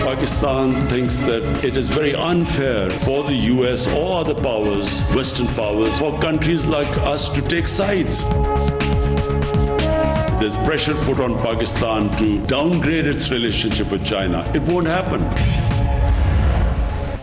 Pakistan thinks that it is very unfair for the US or other powers, Western powers, for countries like us to take sides. There's pressure put on Pakistan to downgrade its relationship with China. It won't happen.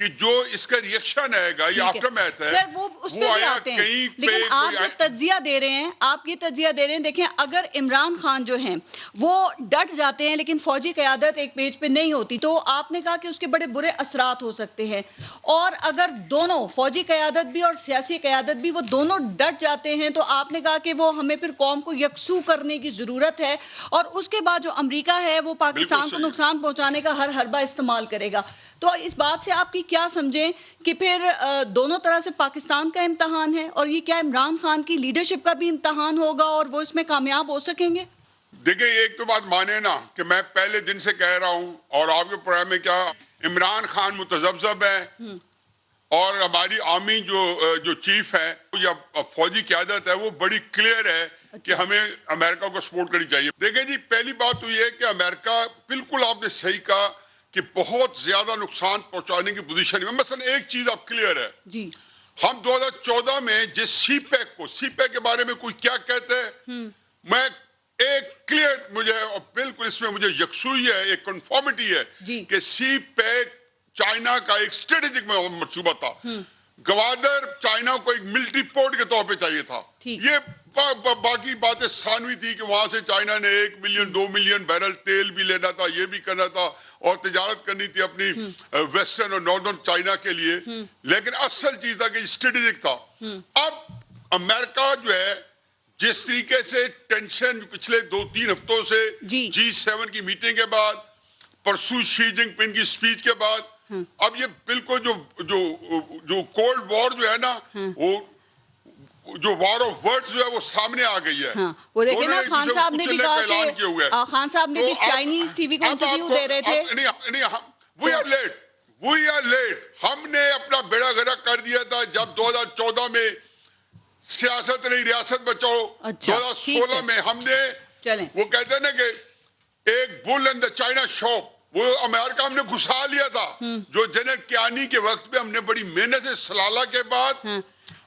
کہ جو اس کا reaction آئے گا یہ after math ہے سر وہ اس پہ بھی آتے ہیں، لیکن آپ جو تجزیہ دے رہے ہیں، آپ یہ تجزیہ دے رہے ہیں، دیکھیں اگر عمران خان جو ہیں وہ ڈٹ جاتے ہیں لیکن فوجی قیادت ایک پیج پہ نہیں ہوتی تو آپ نے کہا کہ اس کے بڑے برے اثرات ہو سکتے ہیں، اور اگر دونوں فوجی قیادت بھی اور سیاسی قیادت بھی وہ دونوں ڈٹ جاتے ہیں تو آپ نے کہا کہ وہ ہمیں پھر قوم کو یکسو کرنے کی ضرورت ہے، اور اس کے بعد جو امریکہ ہے وہ پاکستان کو نقصان پہنچانے کا ہر حربہ استعمال کرے گا۔ تو اس بات سے آپ کی کیا سمجھیں کہ پھر دونوں طرح سے پاکستان کا امتحان ہے، اور یہ کیا عمران خان کی لیڈرشپ کا بھی امتحان ہوگا اور وہ اس میں کامیاب ہو سکیں گے؟ دیکھیں ایک تو بات مانے نا کہ میں پہلے دن سے کہہ رہا ہوں اور آپ کے پروگرام میں کیا عمران خان متذبذب ہے اور ہماری آرمی جو چیف ہے یا فوجی قیادت ہے وہ بڑی کلیئر ہے کہ ہمیں امریکہ کو سپورٹ کرنی چاہیے۔ دیکھیں جی پہلی بات تو یہ ہے کہ امریکہ بالکل آپ نے صحیح کہا کہ بہت زیادہ نقصان پہنچانے کی پوزیشن میں، مثلا ایک چیز اب کلیئر ہے جی ہم 2014 میں جس سی پیک کے بارے میں کوئی کیا کہتے ہیں، میں ایک کلیئر مجھے بالکل اس میں مجھے یکسوئی ہے، ایک کنفارمٹی ہے کہ سی پیک چائنا کا ایک اسٹریٹجک منصوبہ تھا، گوادر چائنا کو ایک ملٹری پورٹ کے طور پہ چاہیے تھا، یہ باقی باتیں ثانوی تھی کہ وہاں سے چائنا نے 1 ملین 2 ملین بیرل تیل بھی لینا تھا، یہ بھی کرنا تھا اور تجارت کرنی تھی اپنی ویسٹرن اور ناردرن چائنا کے لیے، لیکن اصل چیز تھا کہ اسٹریٹجک تھا۔ اب امریکہ جو ہے جس طریقے سے ٹینشن پچھلے 2-3 ہفتوں سے G7 کی میٹنگ کے بعد، پرسوں شی جنگ پنگ کی سپیچ کے بعد، اب یہ بالکل جو کولڈ وار جو ہے نا وہ جو وار آف ورڈز جو ہے وہ سامنے آ گئی ہے۔ وہ دیکھیں نا خان صاحب نے بھی کہا کہ خان صاحب نے بھی چائنیز ٹی وی کو انٹرویو دے رہے تھے، وی آر لیٹ، ہم نے اپنا بیڑا غرق کر دیا تھا جب 2014 میں سیاست نہیں ریاست بچاؤ، 2016 میں ہم نے وہ کہتے ہیں نا کہ ایک بل ان دا چائنا شاپ، وہ امریکہ ہم نے گھسا لیا تھا، جو جنرل کیانی کے وقت میں ہم نے بڑی محنت سے سلالہ کے بعد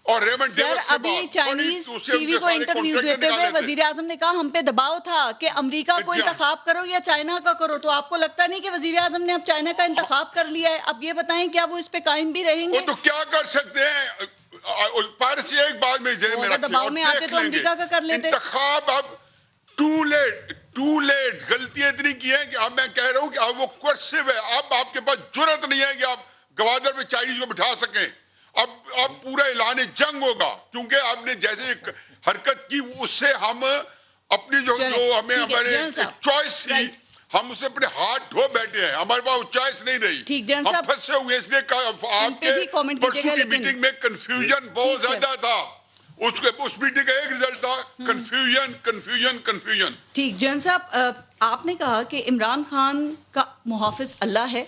اور ریمنڈ ڈیوس کے بعد ابھی چائنیز ٹی وی کو انٹرویو دیتے ہوئے وزیر اعظم نے کہا ہم پہ دباؤ تھا کہ امریکہ کو انتخاب کرو یا چائنا کا کرو، تو آپ کو لگتا نہیں کہ وزیر اعظم نے اب چائنا کا انتخاب کر لیا ہے؟ اب یہ بتائیں کیا وہ اس پہ قائم بھی رہیں گے؟ وہ تو کیا کر سکتے ہیں، پارس ایک بات میری ذہن میں رکھیں، دباؤ میں آتے تو امریکہ کا کر لیتے۔ انتخاب اب ٹو لیٹ، غلطیاں اتنی کی ہیں کہ اب میں کہہ رہا ہوں کہ اب وہ کوئرسو ہے، اب آپ کے پاس جرأت نہیں ہے کہ آپ گوادر میں چائنیز کو بٹھا سکیں، اب پورا اعلان جنگ ہوگا، کیونکہ آپ نے جیسے حرکت کی اس سے ہم اپنی جو ہمیں ہمارے چوائس تھی ہم اسے اپنے ہاتھ دھو بیٹھے ہیں، ہمارے پاس چوائس نہیں رہی، ہم پھنسے ہوئے، اس لیے آپ کے پرسوں کی میٹنگ میں کنفیوژن بہت زیادہ تھا، اس میٹنگ کا ایک رزلٹ تھا کنفیوژن۔ ٹھیک جن صاحب، آپ نے کہا کہ عمران خان کا محافظ اللہ ہے،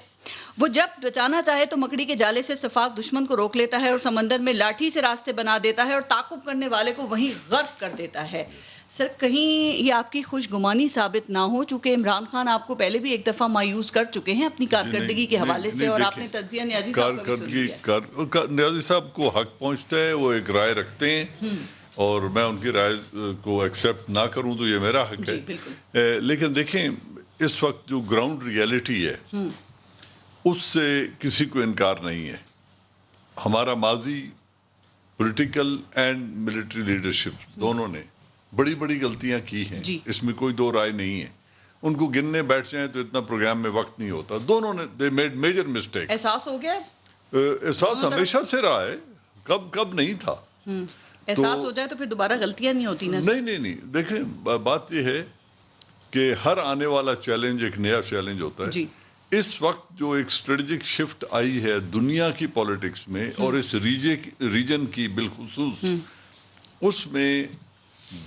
وہ جب بچانا چاہے تو مکڑی کے جالے سے سفاک دشمن کو روک لیتا ہے اور سمندر میں لاٹھی سے راستے بنا دیتا ہے اور تعاقب کرنے والے کو وہیں غرق کر دیتا ہے۔ سر کہیں یہ آپ کی خوش گمانی ثابت نہ ہو، چونکہ عمران خان آپ کو پہلے بھی ایک دفعہ مایوس کر چکے ہیں اپنی کارکردگی کے حوالے سے، اور آپ نے تجزیہ نیازی صاحب کا بھی سن لیا۔ نیازی صاحب کو حق پہنچتا ہے، وہ ایک رائے رکھتے ہیں اور میں ان کی رائے کو ایکسیپٹ نہ کروں تو یہ میرا حق ہے، لیکن دیکھیں اس وقت جو گراؤنڈ ریئلٹی ہے اس سے کسی کو انکار نہیں ہے۔ ہمارا ماضی پولیٹیکل اینڈ ملٹری لیڈرشپ دونوں نے بڑی بڑی غلطیاں کی ہیں، اس میں کوئی دو رائے نہیں ہے، ان کو گننے بیٹھ جائیں تو اتنا پروگرام میں وقت نہیں ہوتا، دونوں نے they made major mistake۔ احساس ہو گیا؟ احساس ہمیشہ سے رہا ہے، کب نہیں تھا، احساس ہو جائے تو پھر دوبارہ غلطیاں نہیں ہوتی نا؟ نہیں، دیکھیں بات یہ ہے کہ ہر آنے والا چیلنج ایک نیا چیلنج ہوتا ہے۔ اس وقت جو ایک اسٹریٹجک شفٹ آئی ہے دنیا کی پالیٹکس میں اور اس ریجن کی بالخصوص، اس میں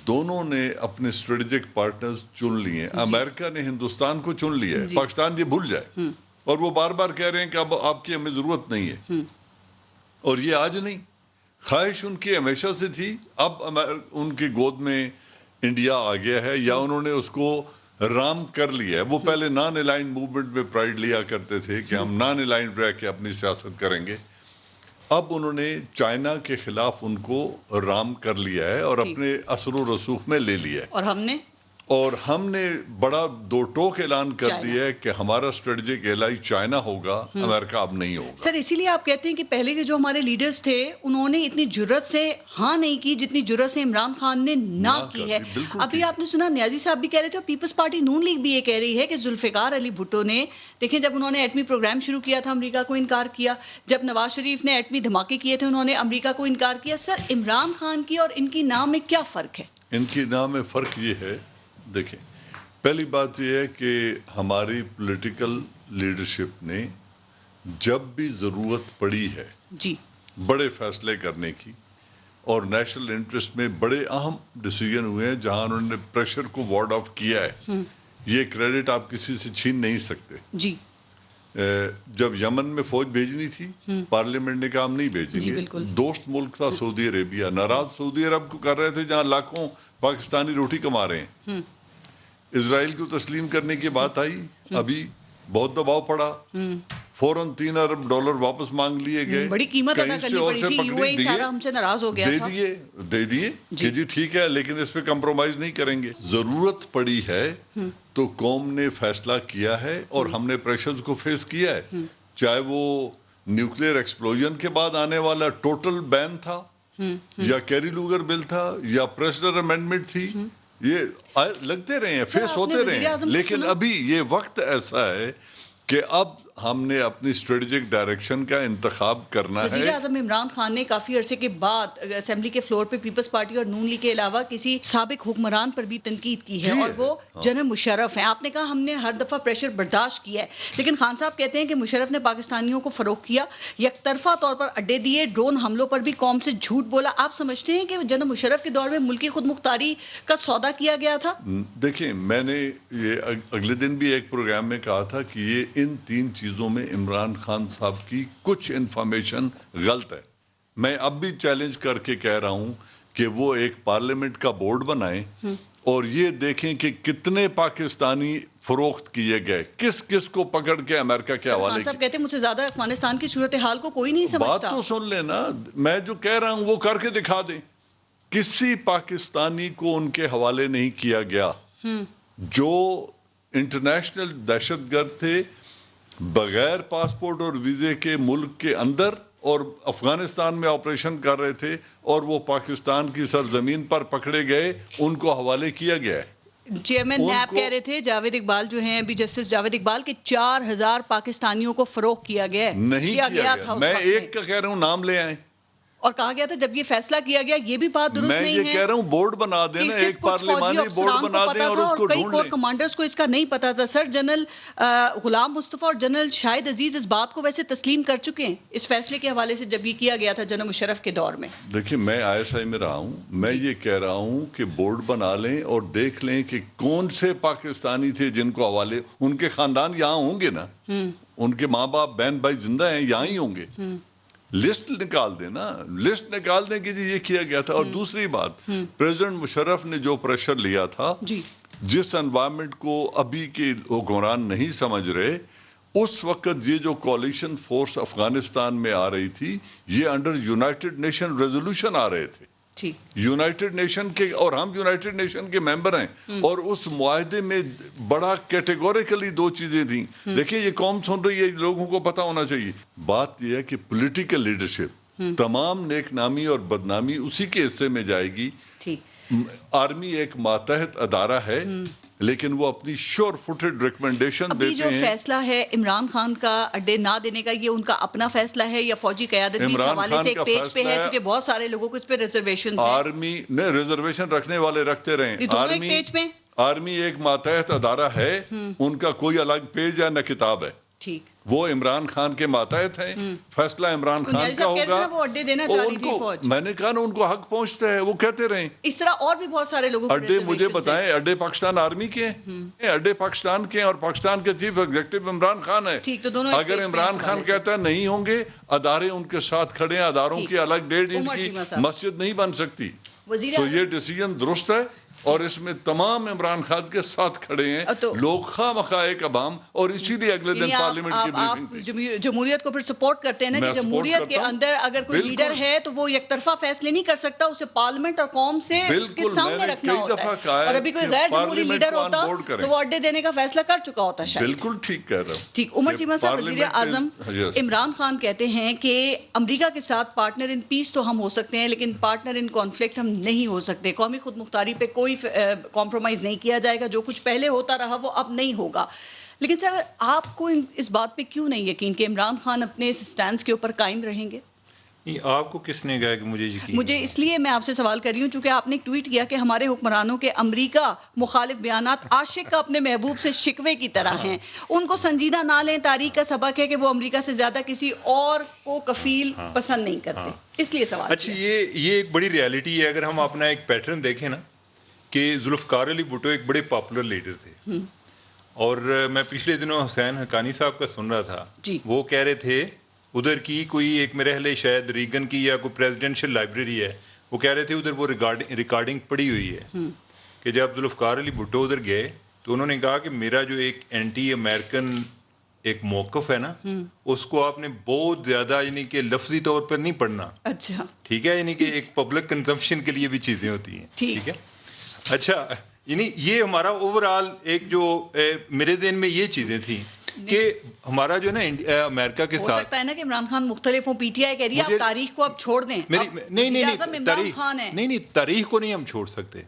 دونوں نے اپنے اسٹریٹجک پارٹنرز چن لیے، امریکہ نے ہندوستان کو چن لیا ہے، پاکستان یہ بھول جائے، اور وہ بار بار کہہ رہے ہیں کہ اب آپ کی ہمیں ضرورت نہیں ہے، اور یہ آج نہیں، خواہش ان کی ہمیشہ سے تھی، اب ان کی گود میں انڈیا آ گیا ہے یا انہوں نے اس کو رام کر لیا ہے۔ وہ پہلے نان الائن موومنٹ میں پرائیڈ لیا کرتے تھے کہ ہم نان الائن رہ کے اپنی سیاست کریں گے، اب انہوں نے چائنا کے خلاف ان کو رام کر لیا ہے اور اپنے اثر و رسوخ میں لے لیا ہے، اور ہم نے اور ہم نے بڑا دو ٹوک اعلان کر دیا ہے کہ ہمارا اسٹریٹجک ایلائی چائنا ہوگا، امریکہ اب نہیں ہوگا. سر اسی لیے آپ کہتے ہیں کہ پہلے کے جو ہمارے لیڈرز تھے انہوں نے اتنی جرت سے ہاں نہیں کی جتنی جرت سے عمران خان نے نہ کی ہے. ابھی آپ نے سنا نیازی صاحب بھی کہہ رہے تھے اور پیپلز پارٹی نون لیگ بھی یہ کہہ رہی ہے کہ ذوالفقار علی بھٹو نے دیکھیں جب انہوں نے ایٹمی پروگرام شروع کیا تھا امریکہ کو انکار کیا، جب نواز شریف نے ایٹمی دھماکے کیے تھے انہوں نے امریکہ کو انکار کیا. سر عمران خان کی اور ان کی نام میں کیا فرق ہے؟ ان کی نام میں فرق یہ ہے، دیکھیں پہلی بات یہ ہے کہ ہماری پولیٹیکل لیڈرشپ نے جب بھی ضرورت پڑی ہے جی بڑے فیصلے کرنے کی اور نیشنل انٹرسٹ میں بڑے اہم ڈیسیجن ہوئے ہیں جہاں انہوں نے پریشر کو وارڈ آف کیا ہے، یہ کریڈٹ آپ کسی سے چھین نہیں سکتے. جی جب یمن میں فوج بھیجنی تھی پارلیمنٹ نے کہا ہم نہیں بھیجیں گے. دوست ملک تھا سعودی عربیہ، ناراض سعودی عرب کو کر رہے تھے جہاں لاکھوں پاکستانی روٹی کما رہے ہیں. اسرائیل کو تسلیم کرنے کی بات آئی، ابھی بہت دباؤ پڑا، فوراً $3 ارب واپس مانگ لیے گئے، بڑی قیمت ادا کرنی پڑی تھی، یو اے ای سارا ہم سے ناراض ہو گیا تھا. دے دیے کہ جی ٹھیک ہے لیکن اس پہ کمپرومائز نہیں کریں گے. ضرورت پڑی ہے تو قوم نے فیصلہ کیا ہے اور ہم نے پریشرز کو فیس کیا ہے، چاہے وہ نیوکلیئر ایکسپلوژن کے بعد آنے والا ٹوٹل بین تھا یا کیری لوگر بل تھا یا پریسیڈنٹ امینڈمنٹ تھی، یہ لگتے رہے ہیں، فیس ہوتے رہے ہیں. لیکن ابھی یہ وقت ایسا ہے کہ اب ہم نے اپنی اسٹریٹجک ڈائریکشن کا انتخاب کرنا ہے. وزیر اعظم عمران خان نے کافی عرصے کے بعد اسمبلی کے فلور پہ پیپلز پارٹی اور نون لیگ کے علاوہ کسی سابق حکمران پر بھی تنقید کی ہے اور وہ جنرل مشرف ہیں. آپ نے کہا ہم نے ہر دفعہ پریشر برداشت کیا ہے، لیکن خان صاحب کہتے ہیں کہ مشرف نے پاکستانیوں کو فروغ کیا، یک طرفہ طور پر اڈے دیے، ڈرون حملوں پر بھی قوم سے جھوٹ بولا. آپ سمجھتے ہیں کہ جنرل مشرف کے دور میں ملکی خود مختاری کا سودا کیا گیا تھا؟ دیکھیں میں نے یہ اگلے دن بھی ایک پروگرام میں کہا تھا کہ یہ ان 3 چیزوں میں عمران خان صاحب کی کچھ انفارمیشن غلط ہے. میں اب بھی چیلنج کر کے کہہ رہا ہوں کہ وہ ایک پارلیمنٹ کا بورڈ بنائیں اور یہ دیکھیں کہ کتنے پاکستانی فروخت کیے گئے، کس کس کو پکڑ کے امریکہ کے حوالے خان صاحب کہتے ہیں مجھ سے زیادہ افغانستان کی صورتحال کو کوئی نہیں سمجھتا. بات تو سن لینا، میں جو کہہ رہا ہوں وہ کر کے دکھا دیں. کسی پاکستانی کو ان کے حوالے نہیں کیا گیا. جو انٹرنیشنل دہشت گرد تھے بغیر پاسپورٹ اور ویزے کے ملک کے اندر اور افغانستان میں آپریشن کر رہے تھے اور وہ پاکستان کی سرزمین پر پکڑے گئے، ان کو حوالے کیا گیا ہے. چیئرمین نیب کہہ رہے تھے جاوید اقبال جو ہیں ابھی جسٹس جاوید اقبال کے 4000 پاکستانیوں کو فروغ کیا گیا ہے. نہیں کیا گیا. میں ایک کا کہہ رہا ہوں نام لے آئیں. اور کہا گیا تھا جب یہ فیصلہ کیا گیا یہ بھی بات درست نہیں ہے. میں یہ کہہ رہا ہوں بورڈ بنا دیں نا، ایک پارلیمانی بورڈ بنا دیں اور اس کو کئی کور کمانڈرز کو اس کا نہیں پتا تھا. سر جنرل غلام مصطفیٰ اور جنرل شاہد عزیز اس بات کو ویسے تسلیم کر چکے ہیں اس فیصلے کے حوالے سے جب یہ کیا گیا تھا جنرل مشرف کے دور میں. دیکھیں میں ISI میں رہا ہوں، میں یہ کہہ رہا ہوں کہ بورڈ بنا لیں اور دیکھ لیں کہ کون سے پاکستانی تھے جن کو حوالے، ان کے خاندان یہاں ہوں گے نا، ان کے ماں باپ بہن بھائی زندہ ہیں، یہاں ہی ہوں گے. لسٹ نکال دیں نا، لسٹ نکال دیں کہ جی یہ کیا گیا تھا. اور دوسری بات، پریزیڈنٹ مشرف نے جو پریشر لیا تھا، جس انوائرمنٹ کو ابھی کے حکمران نہیں سمجھ رہے، اس وقت یہ جو کولیشن فورس افغانستان میں آ رہی تھی یہ انڈر یونائٹڈ نیشن ریزولوشن آ رہے تھے، یونائٹڈ نیشن کے، اور ہم یونائٹڈ نیشن کے ممبر ہیں. اور اس معاہدے میں بڑا کیٹیگوریکلی 2 چیزیں تھیں. دیکھیں یہ قوم سن رہی ہے، لوگوں کو پتا ہونا چاہیے. بات یہ ہے کہ پولیٹیکل لیڈرشپ تمام نیک نامی اور بدنامی اسی کے حصے میں جائے گی. آرمی ایک ماتحت ادارہ ہے لیکن وہ اپنی شور فوٹڈ ریکمنڈیشن دیتے ہیں. ابھی جو فیصلہ ہے عمران خان کا اڈے نہ دینے کا، یہ ان کا اپنا فیصلہ ہے یا فوجی قیادت بھی اس حوالے سے ایک پیج پہ ہے چونکہ بہت سارے لوگوں کو اس پہ ریزرویشن ہیں؟ آرمی نے ریزرویشن رکھنے والے رکھتے رہیں. آرمی ایک ماتحت ادارہ ہے، ان کا کوئی الگ پیج یا نہ کتاب ہے. ٹھیک، وہ عمران خان کے ماتحت ہیں، فیصلہ عمران خان کا ہوگا. وہ اڈے دینا چاہ رہی تھی فوج. میں نے کہا نا ان کو حق پہنچتا ہے، وہ کہتے رہیں. اس طرح اور بھی بہت سارے لوگوں کو اڈے مجھے بتائیں، اڈے پاکستان آرمی کے ہیں، اڈے پاکستان کے ہیں اور پاکستان کے چیف ایگزیکٹو عمران خان ہے. اگر عمران خان کہتا ہے نہیں ہوں گے، ادارے ان کے ساتھ کھڑے ہیں، اداروں کی الگ ڈیٹ ان کی مسجد نہیں بن سکتی. تو یہ ڈیسیجن درست ہے اور اس میں تمام عمران خان کے ساتھ کھڑے ہیں لوگ خواہ مخواہ ایک عوام, اور اسی لیے اگلے دن پارلیمنٹ کی بریفنگ تھی. جمہوریت کو پھر سپورٹ کرتے ہیں نا کہ جمہوریت کے اندر اگر کوئی لیڈر ہے تو وہ یک طرفہ فیصلے نہیں کر سکتا, اسے پارلیمنٹ اور قوم سے اس کے سامنے رکھنا ہوتا ہے. اور ابھی کوئی غیر جمہوری لیڈر ہوتا تو وہ اڈے دینے کا فیصلہ کر چکا ہوتا شاید. بالکل ٹھیک کہہ رہا ہوں. ٹھیک. عمر چیمہ صاحب, وزیر اعظم عمران خان کہتے ہیں کہ امریکہ کے ساتھ پارٹنر ان پیس تو ہم ہو سکتے ہیں لیکن پارٹنر ان کانفلکٹ ہم نہیں ہو سکتے. قومی خود مختاری پہ کوئی کمپرومائز نہیں کیا جائے گا, جو کچھ پہلے ہوتا رہا وہ اب نہیں ہوگا. لیکن سر, آپ کو اس بات پہ کیوں نہیں یقین کہ عمران خان اپنے اس سٹینڈ کے اوپر قائم رہیں گے؟ آپ کو کس نے کہا کہ مجھے یقین؟ مجھے اس لیے میں آپ سے سوال کر رہی ہوں چونکہ آپ نے ایک ٹویٹ کیا کہ ہمارے حکمرانوں کے امریکہ مخالف بیانات عاشق کا اپنے محبوب سے شکوے کی طرح ہیں, ان کو سنجیدہ نہ لیں. تاریخ کا سبق ہے کہ وہ امریکہ سے زیادہ کسی اور کو کفیل پسند نہیں کرتے, اس لیے سوال. اچھا, یہ ایک بڑی ریالٹی ہے. اگر ہم اپنا ایک پیٹرن دیکھیں نا کہ ذوالفقار علی بھٹو ایک بڑے پاپولر لیڈر تھے, اور میں پچھلے دنوں حسین حقانی صاحب کا سن رہا تھا, وہ کہہ رہے تھے ادھر کی کوئی ایک میرے خیال شاید ریگن کی یا کوئی پریزیڈنشل لائبریری ہے, وہ کہہ رہے تھے ادھر وہ ریکارڈنگ پڑی ہوئی ہے کہ جب ذوالفقار علی بھٹو ادھر گئے تو انہوں نے کہا کہ میرا جو ایک اینٹی امریکن ایک موقف ہے نا, اس کو آپ نے بہت زیادہ یعنی کہ لفظی طور پر نہیں پڑھنا. اچھا, ٹھیک ہے, یعنی کہ ایک پبلک کنزمپشن کے لیے بھی چیزیں ہوتی ہیں. ٹھیک ہے. اچھا, یعنی یہ ہمارا اوور آل ایک جو میرے ذہن میں یہ چیزیں تھیں کہ ہمارا جو ہے نا امریکہ کے ساتھ ہو سکتا ہے نا کہ عمران خان مختلف ہوں, پی ٹی آئی کہہ رہی ہے آپ تاریخ کو اب چھوڑ دیں. نہیں, تاریخ کو نہیں ہم چھوڑ سکتے,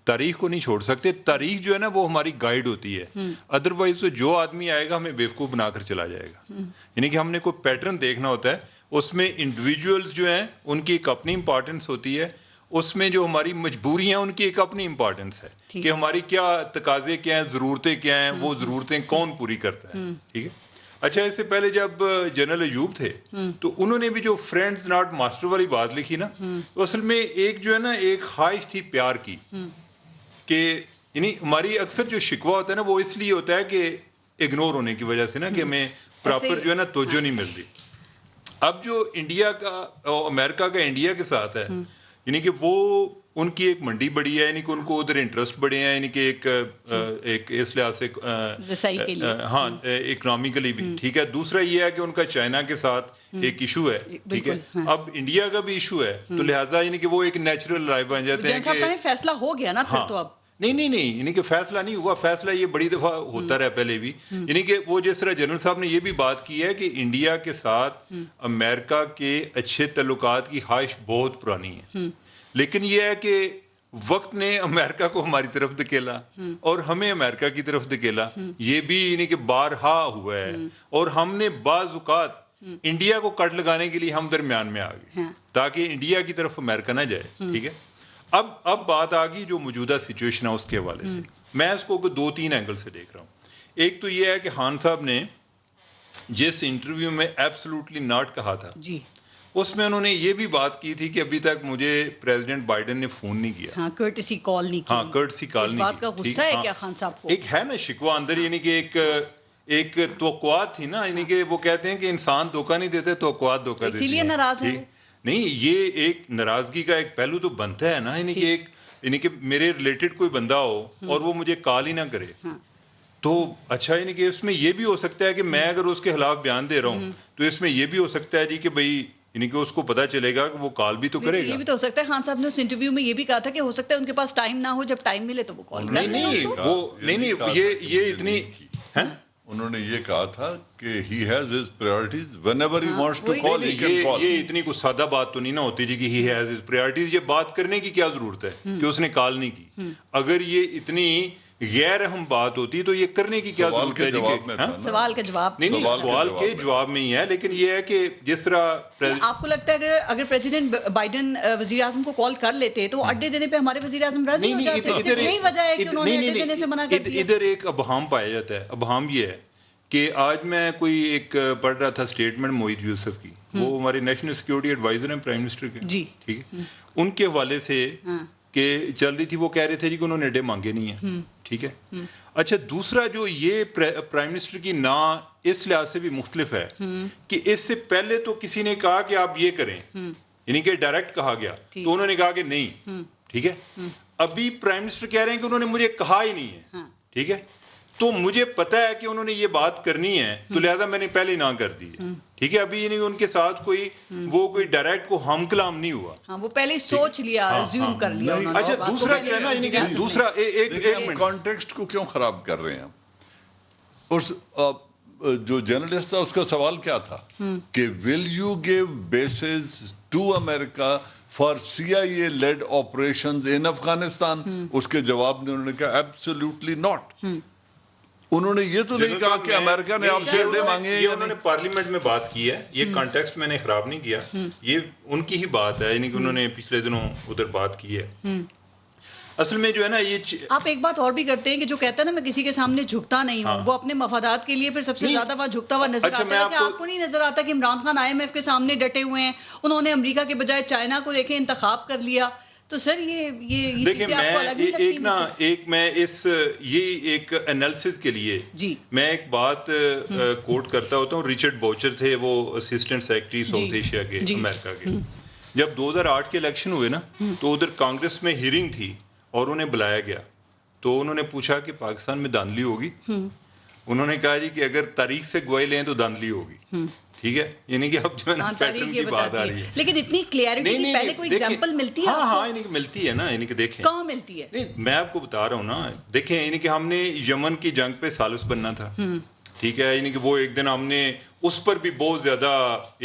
تاریخ کو نہیں چھوڑ سکتے. تاریخ جو ہے نا وہ ہماری گائیڈ ہوتی ہے, ادروائز تو جو آدمی آئے گا ہمیں بیوقوف بنا کر چلا جائے گا. یعنی کہ ہم نے کوئی پیٹرن دیکھنا ہوتا ہے, اس میں انڈیویجولز جو ہیں ان کی ایک اپنی امپورٹنس ہوتی ہے, اس میں جو ہماری مجبوریاں ان کی ایک اپنی امپورٹنس ہے کہ ہماری کیا تقاضے کیا ہیں, ضرورتیں کیا ہیں, وہ ضرورتیں کون پوری کرتا ہے. ٹھیک ہے. اچھا, اس سے پہلے جب جنرل ایوب تھے تو انہوں نے بھی جو فرینڈز ناٹ ماسٹر والی بات لکھی نا, تو اصل میں ایک جو ہے نا ایک خواہش تھی پیار کی کہ یعنی ہماری اکثر جو شکوہ ہوتا ہے نا وہ اس لیے ہوتا ہے کہ اگنور ہونے کی وجہ سے نا کہ ہمیں پراپر جو ہے نا توجہ نہیں مل رہی. اب جو انڈیا کا امریکہ کا انڈیا کے ساتھ ہے, یعنی کہ وہ ان کی ایک منڈی بڑی ہے, یعنی کہ ان کو ادھر انٹرسٹ بڑے ہیں, یعنی کہ ایک اس لحاظ سے ہاں اکنامیکلی بھی ٹھیک ہے. دوسرا یہ ہے کہ ان کا چائنا کے ساتھ ایک ایشو ہے, ٹھیک ہے. اب انڈیا کا بھی ایشو ہے, تو لہٰذا یعنی کہ وہ ایک نیچرل لائف بن جاتے ہیں کہ فیصلہ ہو گیا نا پھر تو اب نہیں یعنی کہ فیصلہ نہیں ہوا. فیصلہ یہ بڑی دفعہ ہوتا رہا پہلے بھی, یعنی کہ وہ جس طرح جنرل صاحب نے یہ بھی بات کی ہے کہ انڈیا کے ساتھ امریکہ کے اچھے تعلقات کی خواہش بہت پرانی ہے, لیکن یہ ہے کہ وقت نے امریکہ کو ہماری طرف دھکیلا اور ہمیں امریکہ کی طرف دھکیلا. یہ بھی یعنی کہ بارہا ہوا ہے, اور ہم نے بعض اوقات انڈیا کو کٹ لگانے کے لیے ہم درمیان میں آ گئے تاکہ انڈیا کی طرف امریکہ نہ جائے. ٹھیک ہے. اب بات آ گئی جو موجودہ سچویشن ہے اس کے حوالے سے. میں اس کو 2-3 اینگل سے دیکھ رہا ہوں. ایک تو یہ ہے کہ خان صاحب نے جس انٹرویو میں ایبسلوٹلی ناٹ کہا تھا, اس میں انہوں نے یہ بھی بات کی تھی کہ ابھی تک مجھے پریزیڈنٹ بائیڈن نے فون نہیں کیا, کورٹسی کال نہیں کی. کورٹسی کال نہیں کی. اس بات کا غصہ ہے کیا خان صاحب کو؟ ایک ہے نا شکوہ اندر, یعنی کہ ایک توقعات تھی نا, یعنی کہ وہ کہتے ہیں کہ انسان دھوکہ نہیں دیتے, توقعات دھوکہ دیتے ہیں, اسی لیے ناراض ہیں. نہیں, یہ ایک ناراضگی کا ایک پہلو تو بنتا ہے نا, یعنی کہ میرے ریلیٹڈ کوئی بندہ ہو اور وہ مجھے کال ہی نہ کرے تو اچھا, یعنی کہ اس میں یہ بھی ہو سکتا ہے کہ میں اگر اس کے خلاف بیان دے رہا ہوں تو اس میں یہ بھی ہو سکتا ہے جی کہ بھائی یعنی کہ اس کو پتا چلے گا کہ وہ کال بھی تو کرے گا. یہ بھی تو ہو سکتا ہے. خان صاحب نے اس انٹرویو میں یہ بھی کہا تھا کہ ہو سکتا ہے ان کے پاس ٹائم نہ ہو, جب ٹائم ملے تو وہ کال کریں. نہیں, یہ اتنی انہوں نے یہ کہا تھا کہ he has his priorities whenever he wants to call, he can call. یہ اتنی کوئی سادہ بات تو نہیں نہ ہوتی جی کہ he has his priorities. یہ بات کرنے کی کیا ضرورت ہے کہ اس نے کال نہیں کی؟ اگر یہ اتنی غیر اہم بات ہوتی تو یہ کرنے کی کیا ضرورت ہے؟ سوال کا جواب نہیں, سوال کے جواب میں ہی ہے, لیکن یہ ہے کہ جس طرح آپ کو لگتا ہے کہ اگر پریزیڈنٹ بائیڈن وزیر اعظم کو کال کر لیتے تو اڈے دینے پہ ہمارے وزیر اعظم راضی ہو جاتے. یہی وجہ ہے کہ انہوں نے اڈے دینے سے منع کر دیا. ادھر ایک ابہام پایا جاتا ہے. ابہام یہ ہے کہ آج میں کوئی ایک پڑھ رہا تھا اسٹیٹمنٹ موحید یوسف کی, وہ ہمارے نیشنل سیکورٹی ایڈوائزر ہیں پرائم منسٹر کے, ٹھیک ہے, ان کے حوالے سے کہ چل رہی تھی, وہ کہہ رہے تھے جی کہ انہوں نے اڈے مانگے نہیں ہیں. ٹھیک ہے. اچھا, دوسرا جو یہ پرائم منسٹر کی نا اس لحاظ سے بھی مختلف ہے کہ اس سے پہلے تو کسی نے کہا کہ آپ یہ کریں, یعنی کہ ڈائریکٹ کہا گیا تو انہوں نے کہا کہ نہیں. ٹھیک ہے. ابھی پرائم منسٹر کہہ رہے ہیں کہ انہوں نے مجھے کہا ہی نہیں ہے, ٹھیک ہے, تو مجھے پتا ہے کہ انہوں نے یہ بات کرنی ہے, تو لہذا میں نے پہلے ہی نہ کر دی ہے, ٹھیک ہے. ابھی یعنی ان کے ساتھ کوئی ڈائریکٹ کو ہم کلام نہیں ہوا, وہ پہلے سوچ لیا, زیوم کر لیا. اچھا دوسرا کیا ہے نا, یعنی کہ دوسرا ایک کانٹیکسٹ کو کیوں خراب کر رہے ہیں. اس جو جرنلسٹ تھا اس کا سوال کیا تھا کہ will you give bases to America for CIA led operations in Afghanistan. اس کے جواب میں انہوں نے کہا ایبسولوٹلی ناٹ. انہوں نے یہ تو نہیں کہا کہ امریکہ نے آپ سے اڈے مانگے. یہ انہوں نے پارلیمنٹ میں بات کی ہے, یہ کانٹیکسٹ میں نے خراب نہیں کیا, یہ ان کی ہی بات ہے, یعنی کہ انہوں نے پچھلے دنوں ادھر بات کی ہے. اصل میں جو ہے نا یہ آپ ایک بات اور بھی کرتے ہیں کہ جو کہتا ہے نا میں کسی کے سامنے جھکتا نہیں ہوں, وہ اپنے مفادات کے لیے پھر سب سے زیادہ وہاں جھکتا ہوا نظر آتا ہے. ویسے آپ کو نہیں نظر آتا کہ عمران خان IMF کے سامنے ڈٹے ہوئے ہیں, انہوں نے امریکہ کے بجائے چائنا کو دیکھیں انتخاب کر لیا. تو سر یہ دیکھیں میں ایک انالیسس کے لیے میں ایک بات کوٹ کرتا ہوتا ہوں. ریچرڈ باؤچر تھے, وہ اسسٹنٹ سیکرٹری ساؤتھ ایشیا کے امریکہ کے. جب 2008 کے الیکشن ہوئے نا, تو ادھر کانگریس میں ہیرنگ تھی اور انہیں بلایا گیا, تو انہوں نے پوچھا کہ پاکستان میں دھاندلی ہوگی. انہوں نے کہا جی کہ اگر تاریخ سے گواہی لیں تو دھاندلی ہوگی, ٹھیک ہے. یعنی کہ اب جو ہے نا پیٹرن کی بات آ رہی ہے, لیکن اتنی کلیئرٹی نہیں. پہلے کوئی ایگزامپل ملتی ہے؟ ہاں یعنی کہ ملتی ہے نا, یعنی کہ دیکھیں کہاں ملتی ہے. نہیں میں آپ کو بتا رہا ہوں نا, دیکھیں یعنی کہ ہم نے یمن کی جنگ پہ ثالث بننا تھا, ٹھیک ہے. یعنی کہ وہ ایک دن ہم نے اس پر بھی بہت زیادہ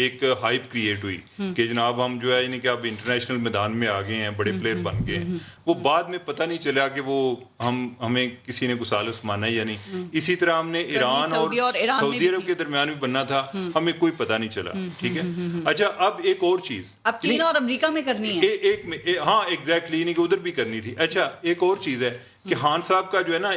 ایک ہائپ کریٹ ہوئی کہ جناب ہم جو ہے یعنی کہ اب انٹرنیشنل میدان میں آ گئے ہیں, بڑے پلیئر بن گئے ہیں. وہ بعد میں پتہ نہیں چلا کہ وہ ہمیں کسی نے ثالث مانا یا نہیں. اسی طرح ہم نے ایران اور سعودی عرب کے درمیان بھی بننا تھا, ہمیں کوئی پتہ نہیں چلا, ٹھیک ہے. اچھا اب ایک اور چیز اب چین اور امریکہ میں کرنی ہے. ہاں ایگزیکٹلی, یعنی کہ ادھر بھی کرنی تھی. اچھا ایک اور چیز ہے کہ خان صاحب کا جو ہے نا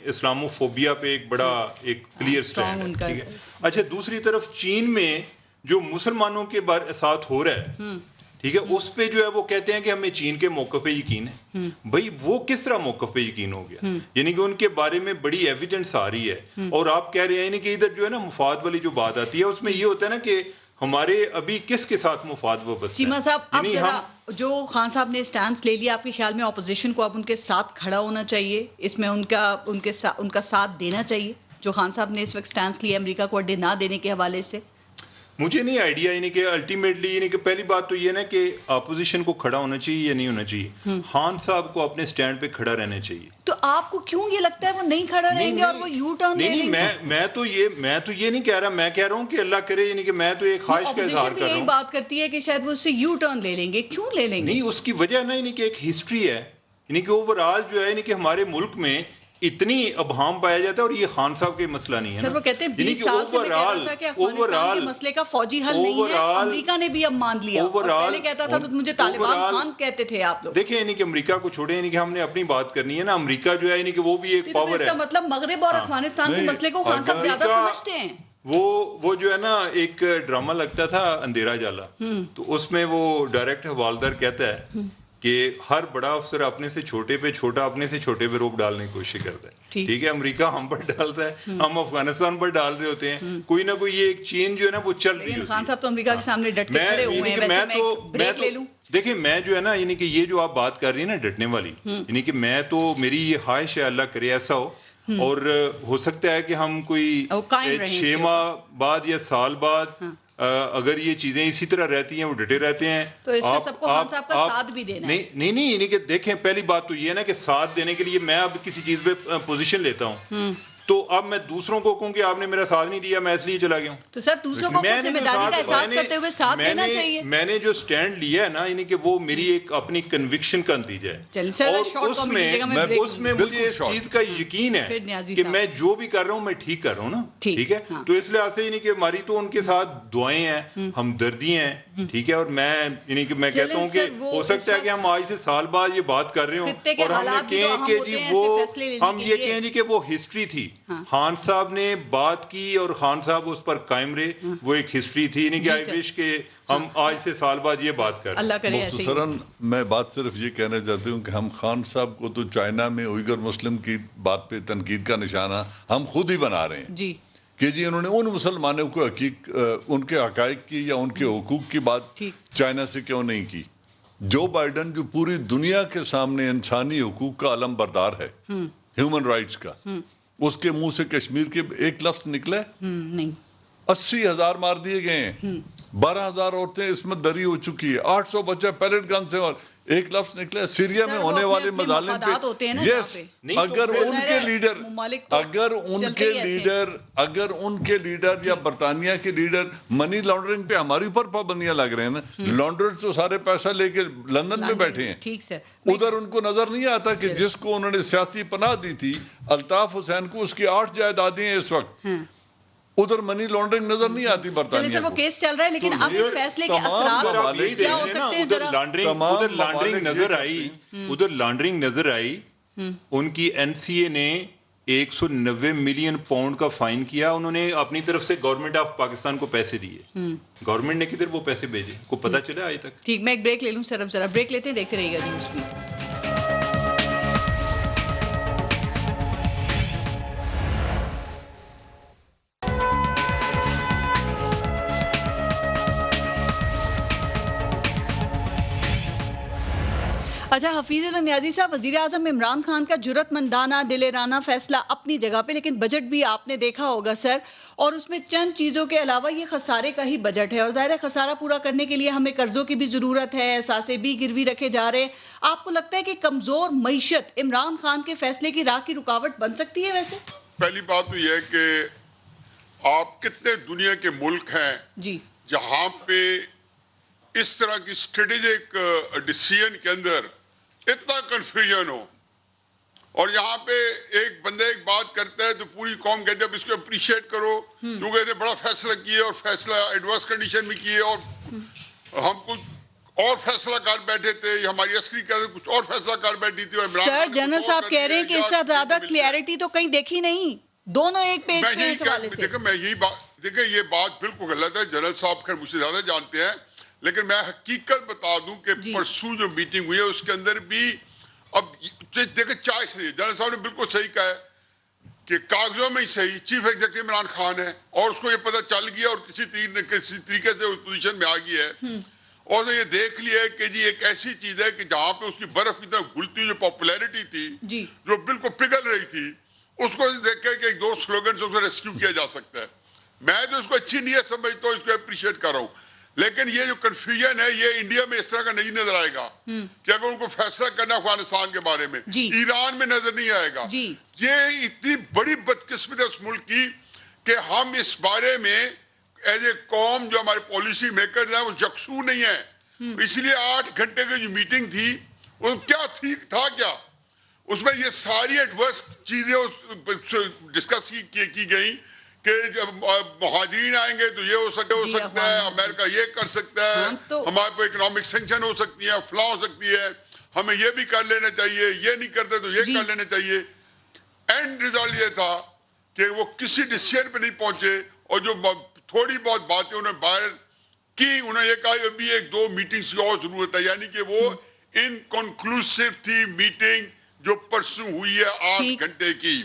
اسلاموفوبیا پہ ایک بڑا ایک کلیئر سٹینڈ ہے, ٹھیک ہے. اچھا دوسری طرف چین میں جو مسلمانوں کے ساتھ ہو رہا ہے, ٹھیک ہے, اس پہ جو ہے وہ کہتے ہیں کہ ہمیں چین کے موقف پہ یقین ہے. بھائی وہ کس طرح موقف پہ یقین ہو گیا, یعنی کہ ان کے بارے میں بڑی ایویڈنس آ رہی ہے, اور آپ کہہ رہے ہیں یعنی کہ ادھر جو ہے نا مفاد والی جو بات آتی ہے اس میں یہ ہوتا ہے نا کہ ہمارے ابھی کس کے ساتھ مفاد وابستہ ہے. چیمہ صاحب اب ذرا جو خان صاحب نے سٹانس لے لیا, آپ کے خیال میں اپوزیشن کو اب ان کے ساتھ کھڑا ہونا چاہیے, اس میں ان کا ساتھ دینا چاہیے جو خان صاحب نے اس وقت سٹانس لیا امریکہ کو اڈے نہ دینے کے حوالے سے؟ مجھے نہیں آئیڈیا, یعنی کہ الٹیمیٹلی یعنی کہ پہلی بات تو یہ نا کہ اپوزیشن کو کھڑا ہونا چاہیے یا نہیں ہونا چاہیے. خان صاحب کو اپنے سٹینڈ پہ کھڑا رہنا چاہیے. تو آپ کو کیوں یہ لگتا ہے وہ نہیں کھڑا رہیں گے اور وہ یو ٹرن لے لیں گے؟ میں تو یہ نہیں کہہ رہا, میں کہہ رہا ہوں کہ اللہ کرے, یعنی کہ میں تو ایک خواہش کا اظہار کر رہا ہوں. بات کرتی ہے کہ شاید وہ اس سے یو ٹرن لے لیں گے, کیوں لے لیں گے؟ نہیں اس کی وجہ نا یعنی کہ ایک ہسٹری ہے, یعنی کہ اوور آل جو ہے یعنی کہ ہمارے ملک میں اتنی ابہام پایا جاتا ہے, اور یہ خان صاحب کے مسئلہ نہیں ہے. سر وہ کہتے ہیں 20 سال سے میں کہہ رہا تھا کہ افغانستان کے مسئلے کا فوجی حل نہیں ہے, امریکہ نے بھی اب مان لیا. پہلے کہتا تھا تو مجھے طالبان خان کہتے تھے آپ لوگ. دیکھیں یعنی کہ امریکہ کو چھوڑے, یعنی کہ ہم نے اپنی بات کرنی ہے نا. امریکہ جو ہے یعنی کہ وہ بھی ایک پاور ہے. اس کا مطلب مغرب اور افغانستان کے مسئلے کو خان صاحب زیادہ سمجھتے ہیں. وہ جو ہے نا ایک ڈرامہ لگتا تھا اندھیرا جالا, تو اس میں وہ ڈائریکٹر حوالدار کہتا ہے کہ ہر بڑا افسر اپنے سے چھوٹے پہ, چھوٹا اپنے سے چھوٹے پہ روپ ڈالنے کی کوشش کرتا ہے, ٹھیک ہے. امریکہ ہم پر ڈالتا ہے, ہم افغانستان پر ڈال رہے ہوتے ہیں, کوئی نہ کوئی یہ ایک چین جو ہے نا وہ چل رہی ہے. خان صاحب تو امریکہ کے سامنے ڈٹ کے کھڑے ہوئے ہیں. ویسے میں بریک لے لوں. دیکھیں میں جو ہے نا یعنی کہ یہ جو آپ بات کر رہی ہیں نا ڈٹنے والی, یعنی کہ میں تو میری یہ خواہش ہے اللہ کرے ایسا ہو, اور ہو سکتا ہے کہ ہم کوئی 6 ماہ بعد یا سال بعد اگر یہ چیزیں اسی طرح رہتی ہیں, وہ ڈٹے رہتے ہیں, تو اس میں سب کو خان صاحب کا ساتھ بھی دینا ہے. نہیں یعنی کہ دیکھیں پہلی بات تو یہ ہے نا کہ ساتھ دینے کے لیے میں اب کسی چیز پہ پوزیشن لیتا ہوں, تو اب میں دوسروں کو کہوں کہ آپ نے میرا ساتھ نہیں دیا, میں اس لیے چلا گیا ہوں. تو سر دوسروں کو ذمہ داری کا احساس کرتے ہوئے ساتھ دینا چاہیے. میں نے جو سٹینڈ لیا ہے نا, یعنی کہ وہ میری ایک اپنی کنوکشن کا نتیجہ ہے, اور اس میں مجھے اس چیز کا یقین ہے کہ میں جو بھی کر رہا ہوں میں ٹھیک کر رہا ہوں نا, ٹھیک ہے. تو اس لحاظ سے یعنی کہ ہماری تو ان کے ساتھ دعائیں ہیں, ہمدردی ہیں, ٹھیک ہے. اور میں یعنی کہ میں کہتا ہوں کہ ہو سکتا ہے کہ ہم آج سے سال بعد یہ بات کر رہے ہوں اور ہم یہ کہیں کہ جی وہ ہم یہ کہیں جی کہ وہ ہسٹری تھی, خان صاحب نے بات کی اور خان صاحب اس پر قائم رہے, وہ ایک ہسٹری تھی. نہیں کہ آئی وش کہ ہم آج سے سال بعد یہ بات کر اللہ کرے ایسے ہی. مختصراً میں بات صرف یہ کہنا چاہتی ہوں کہ ہم خان صاحب کو تو چائنا میں اوئیگر مسلم کی بات پہ تنقید کا نشانہ ہم خود ہی بنا رہے ہیں جی, کہ جی انہوں نے ان مسلمانوں کو ان کے حقائق کی یا ان کے حقوق کی بات چائنا سے کیوں نہیں کی. جو بائیڈن جو پوری دنیا کے سامنے انسانی حقوق کا علم بردار ہے، ہیومن رائٹس کا، اس کے منہ سے کشمیر کے ایک لفظ نکلے؟ نہیں. 80,000 مار دیے گئے ہیں، 12,000 عورتیں اس میں دری ہو چکی ہے، 800 بچے پیلٹ گن سے، اور ایک لفظ نکلے سیریا میں ہونے والے مظالم پہ. یس، اگر ان کے لیڈر یا برطانیہ کے لیڈر منی لانڈرنگ پہ ہمارے اوپر پابندیاں لگ رہے ہیں نا، لانڈرر تو سارے پیسہ لے کے لندن میں بیٹھے ہیں. ٹھیک سر. ادھر ان کو نظر نہیں آتا کہ جس کو انہوں نے سیاسی پناہ دی تھی، الطاف حسین کو، اس کی 8 جائیدادیں ہیں اس وقت. ادھر منی لانڈرنگ نظر نہیں آتی برطانیہ سر. وہ کیس چل رہا ہے، لیکن اب اس فیصلے کے اثرات کیا ہو سکتے ہیں؟ ادھر لانڈرنگ نظر آئی. ان کی این سی اے نے 190 ملین پاؤنڈ کا فائن کیا. انہوں نے اپنی طرف سے گورنمنٹ آف پاکستان کو پیسے دیے. گورنمنٹ نے کدھر وہ پیسے بھیجے کو پتہ چلا آج تک؟ ٹھیک، میں ایک بریک لے لوں سر. اب ذرا بریک لیتے ہیں، دیکھتے رہیے گا نیوز بھی. اچھا حفیظ اللہ نیازی صاحب، وزیر اعظم عمران خان کا جرأت مندانہ دلیرانہ فیصلہ اپنی جگہ پہ، لیکن بجٹ بھی آپ نے دیکھا ہوگا سر، اور اس میں چند چیزوں کے علاوہ یہ خسارے کا ہی بجٹ ہے، اور ظاہر ہے خسارہ پورا کرنے کے لیے ہمیں قرضوں کی بھی ضرورت ہے، اثاثے بھی گروی رکھے جا رہے ہیں. آپ کو لگتا ہے کہ کمزور معیشت عمران خان کے فیصلے کی راہ کی رکاوٹ بن سکتی ہے؟ ویسے پہلی بات تو یہ ہے کہ آپ کتنے دنیا کے ملک ہیں جی جہاں پہ اس طرح کی اسٹریٹجک ڈیسیژن کے اندر اتنا کنفیوژن ہو، اور یہاں پہ ایک بندہ ایک بات کرتا ہے تو پوری قوم کہتے ہیں اب اس کو اپریشیٹ کرو کیونکہ اسے بڑا فیصلہ کیے اور فیصلہ ایڈورس کنڈیشن میں کیے، اور ہم کچھ اور فیصلہ کر بیٹھے تھے، ہماری عسکری قیادت کچھ اور فیصلہ کر بیٹھی تھی. سر جنرل صاحب کہہ رہے ہیں کہ اس سے زیادہ کلیئرٹی تو کہیں دیکھی نہیں، دونوں ایک پیج پہ اس حوالے سے. دیکھیں یہ بات بالکل غلط ہے. جنرل صاحب خیر مجھ سے زیادہ جانتے ہیں، لیکن میں حقیقت بتا دوں کہ پرسوں جو میٹنگ ہوئی ہے اس کے اندر بھی اب دیکھیں چوائس نہیں ہے. جنرل صاحب نے بالکل صحیح کہا ہے کہ کاغذوں میں ہی صحیح چیف ایگزیکٹو عمران خان ہے، اور اس کو یہ پتہ چل گیا اور کسی طریقے سے اس پوزیشن میں آ گئی ہے، اور یہ دیکھ لیا ہے کہ جی ایک ایسی چیز ہے کہ جہاں پہ اس کی برف کی طرح گھلتی جو پاپولیرٹی تھی جو بالکل پگھل رہی تھی، اس کو دیکھ کے کہ ایک دو سلوگن سے اسے ریسکیو کیا جا سکتا ہے. میں تو اس کو اچھی نیت سمجھتا ہوں، اس کو اپریشیٹ کر رہا ہوں، لیکن یہ جو کنفیوژن ہے یہ انڈیا میں اس طرح کا نہیں نظر آئے گا کہ اگر ان کو فیصلہ کرنا افغانستان کے بارے میں ایران میں نظر نہیں آئے گا. یہ اتنی بڑی بدقسمت ہے اس ملک کی کہ ہم اس بارے میں ایز اے قوم جو ہمارے پالیسی میکرز ہیں وہ یکسو نہیں ہیں. اس لیے 8 گھنٹے کی جو میٹنگ تھی وہ کیا تھا کیا اس میں یہ ساری ایڈورس چیزیں ڈسکس کی گئی کہ جب مہاجرین آئیں گے تو یہ ہو سکتا ہے، امریکہ یہ کر سکتا ہے، ہمارے پہ اکنامک سینکشن ہو سکتی ہے، فلاں ہو سکتی ہے، ہمیں یہ بھی کر لینا چاہیے، یہ نہیں کرتے تو یہ کر لینا چاہیے. اینڈ ریزلٹ یہ تھا کہ وہ کسی ڈیسیژن پہ نہیں پہنچے، اور جو تھوڑی بہت باتیں انہوں نے باہر کی، انہوں نے یہ کہا ابھی 1-2 میٹنگز کی اور ضرورت ہے، یعنی کہ وہ انکنکلوسیو تھی میٹنگ جو پرسوں ہوئی ہے 8 گھنٹے کی.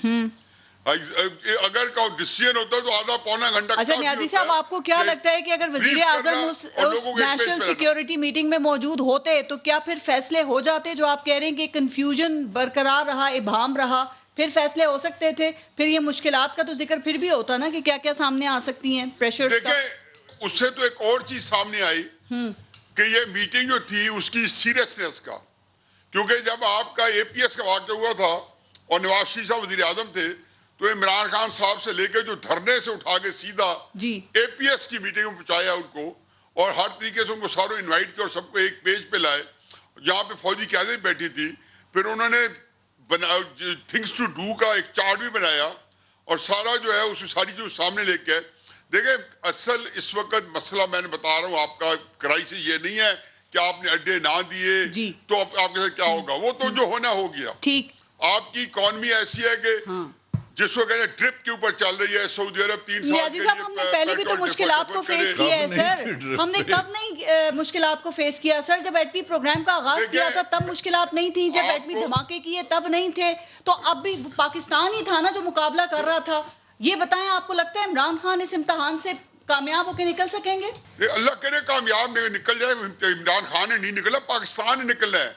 اگر کا ڈیسیژن ہوتا ہے تو آدھا پونا گھنٹہ. اچھا نیازی صاحب آپ کو کیا لگتا ہے کہ اگر وزیر اعظم اس نیشنل سیکیورٹی میٹنگ میں موجود ہوتے تو کیا پھر فیصلے ہو جاتے؟ جو آپ کہہ رہے ہیں کہ کنفیوژن برقرار رہا، ابہام رہا، پھر فیصلے ہو سکتے تھے. پھر یہ مشکلات کا تو ذکر پھر بھی ہوتا نا کہ کیا کیا سامنے آ سکتی ہیں پریشر. دیکھیں اس سے تو ایک اور چیز سامنے آئی کہ یہ میٹنگ جو تھی اس کی سیریسنس کا، کیونکہ جب آپ کا اے پی ایس کا واقعہ ہوا تھا اور نواز شریف صاحب وزیر اعظم تھے تو عمران خان صاحب سے لے کے جو دھرنے سے اٹھا کے سیدھا اے پی ایس کی میٹنگ میں پہنچایا ان کو، اور ہر طریقے سے ان کو ساروں انوائٹ کیا اور سب کو ایک پیج پہ لائے جہاں پہ فوجی قیادت بیٹھی تھی. پھر انہوں نے تھنگس ٹو ڈو کا ایک چارٹ بھی بنایا اور سارا جو ہے اس ساری چیز سامنے لے کے. دیکھیں اصل اس وقت مسئلہ میں نے بتا رہا ہوں آپ کا کرائسس یہ نہیں ہے کہ آپ نے اڈے نہ دیے تو آپ کے ساتھ کیا ہوگا، وہ تو جو ہونا ہو گیا. ٹھیک آپ کی اکانومی ایسی ہے کہ جس کو کہتے ہیں ٹرپ کے اوپر چل رہی ہے. سعودی عرب 3 سال کے لیے ہم نے پہلے بھی تو مشکلات کو فیس کیا ہے سر. ہم نے کب نہیں مشکلات کو فیس کیا سر؟ جب ایٹمی پروگرام کا آغاز کیا تھا تب مشکلات نہیں تھی، جب ایٹمی دھماکے کیے تب نہیں تھے، تو اب بھی پاکستان ہی تھا نا جو مقابلہ کر رہا تھا. یہ بتائیں آپ کو لگتا ہے عمران خان اس امتحان سے کامیاب ہو کے نکل سکیں گے؟ اللہ کرے کامیاب نکل جائے. عمران خان نے نہیں نکلا, پاکستان نے نکلنا ہے.